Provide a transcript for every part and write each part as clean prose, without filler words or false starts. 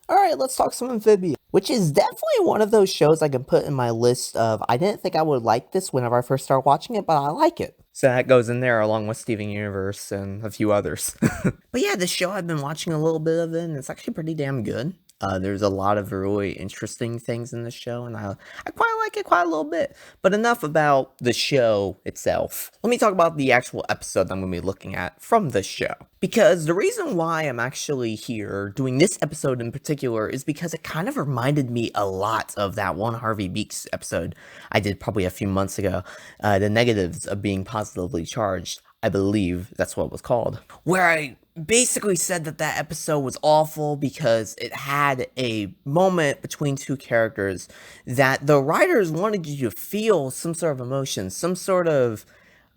Alright, let's talk some Amphibia, which is definitely one of those shows I can put in my list of I didn't think I would like this whenever I first started watching it, but I like it. So that goes in there along with Steven Universe and a few others. But yeah, this show I've been watching a little bit of it, and it's actually pretty damn good. There's a lot of really interesting things in the show, and I quite like it quite a little bit. But enough about the show itself. Let me talk about the actual episode I'm going to be looking at from this show. Because the reason why I'm actually here doing this episode in particular is because it kind of reminded me a lot of that one Harvey Beaks episode I did probably a few months ago, The Negatives of Being Positively Charged. I believe that's what it was called. Where I basically said that that episode was awful because it had a moment between two characters that the writers wanted you to feel some sort of emotion, some sort of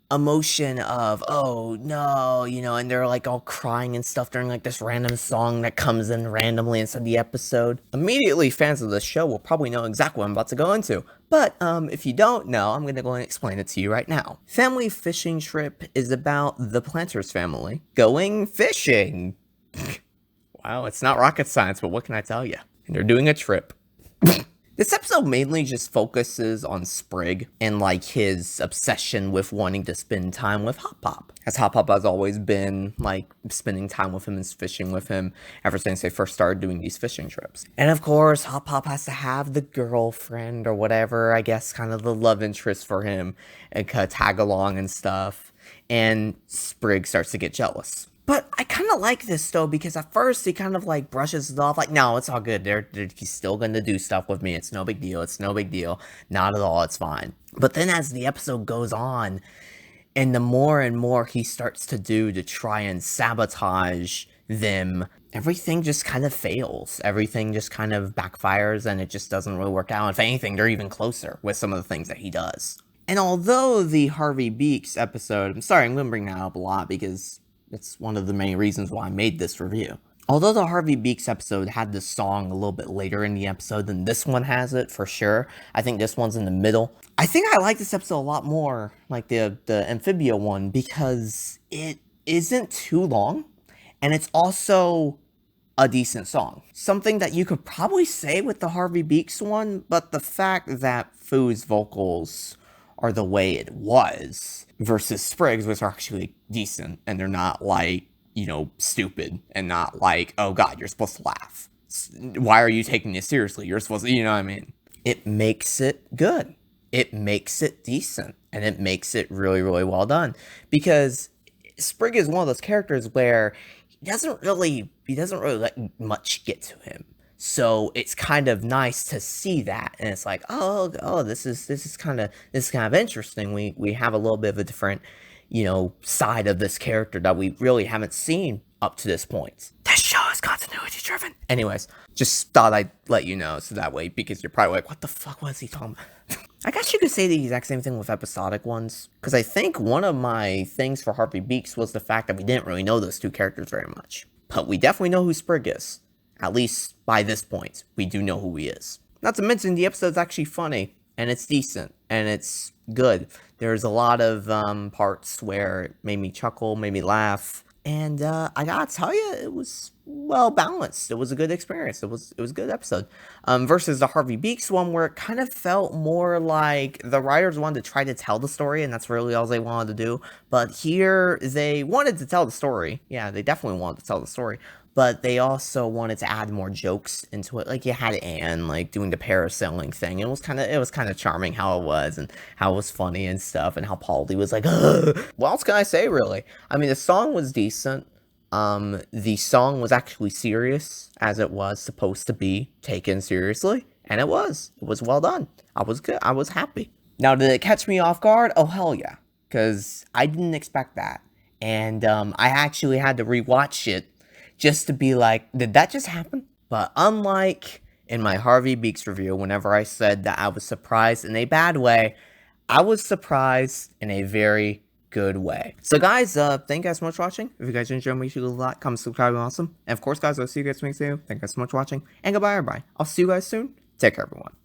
emotion of, oh no, and they're like all crying and stuff during like this random song that comes in randomly inside the episode. Immediately, fans of the show will probably know exactly what I'm about to go into. But if you don't know, I'm gonna go and explain it to you right now. Family Fishing Trip is about the Planters family going fishing. Wow, it's not rocket science, but what can I tell you? And they're doing a trip. This episode mainly just focuses on Sprig and like his obsession with wanting to spend time with Hop Pop. As Hop Pop has always been like spending time with him and fishing with him ever since they first started doing these fishing trips. And of course, Hop Pop has to have the girlfriend or whatever, I guess kind of the love interest for him and kind of tag along and stuff. And Sprig starts to get jealous. But I kind of like this though because at first he kind of like brushes it off like, no, it's all good. He's still gonna do stuff with me. It's no big deal. It's no big deal. Not at all. It's fine. But then as the episode goes on, and the more and more he starts to do to try and sabotage them, everything just kind of fails. Everything just kind of backfires, and it just doesn't really work out. If anything, they're even closer with some of the things that he does. And although the Harvey Beaks episode, I'm sorry, I'm gonna bring that up a lot because it's one of the main reasons why I made this review. Although the Harvey Beaks episode had this song a little bit later in the episode than this one has it, for sure. I think this one's in the middle. I think I like this episode a lot more, like the Amphibia one, because it isn't too long, and it's also a decent song. Something that you could probably say with the Harvey Beaks one, but the fact that Foo's vocals are the way it was versus Spriggs, which are actually decent, and they're not like, stupid, and not like, oh god, you're supposed to laugh. Why are you taking this seriously? You're supposed to, you know what I mean? It makes it good. It makes it decent, and it makes it really, really well done. Because Sprig is one of those characters where he doesn't really let much get to him. So it's kind of nice to see that, and it's like, oh, this is kind of interesting. We have a little bit of a different, side of this character that we really haven't seen up to this point. This show is continuity driven. Anyways, just thought I'd let you know so that way, because you're probably like, what the fuck was he talking about? I guess you could say the exact same thing with episodic ones, because I think one of my things for Harvey Beaks was the fact that we didn't really know those two characters very much, but we definitely know who Sprig is. At least by this point, we do know who he is. Not to mention, the episode's actually funny, and it's decent, and it's good. There's a lot of parts where it made me chuckle, made me laugh, and I gotta tell you, it was well balanced. It was a good experience. It was a good episode. Versus the Harvey Beaks one, where it kind of felt more like the writers wanted to try to tell the story, and that's really all they wanted to do. But here, they wanted to tell the story. Yeah, they definitely wanted to tell the story. But they also wanted to add more jokes into it. Like, you had Anne like doing the parasailing thing. It was kind of charming how it was, and how it was funny and stuff, and how Paulie was like, ugh. What else can I say, really? I mean, the song was decent. The song was actually serious, as it was supposed to be taken seriously, and it was well done. I was good. I was happy. Now, did it catch me off guard? Oh, hell yeah, because I didn't expect that, and I actually had to rewatch it just to be like, did that just happen? But unlike in my Harvey Beaks review, whenever I said that I was surprised in a bad way, I was surprised in a very good way. So guys, thank you guys so much for watching. If you guys enjoyed, make sure to like, comment, subscribe, and awesome. And of course, guys, I'll see you guys next video. Thank you guys so much for watching, and goodbye, everybody. I'll see you guys soon. Take care, everyone.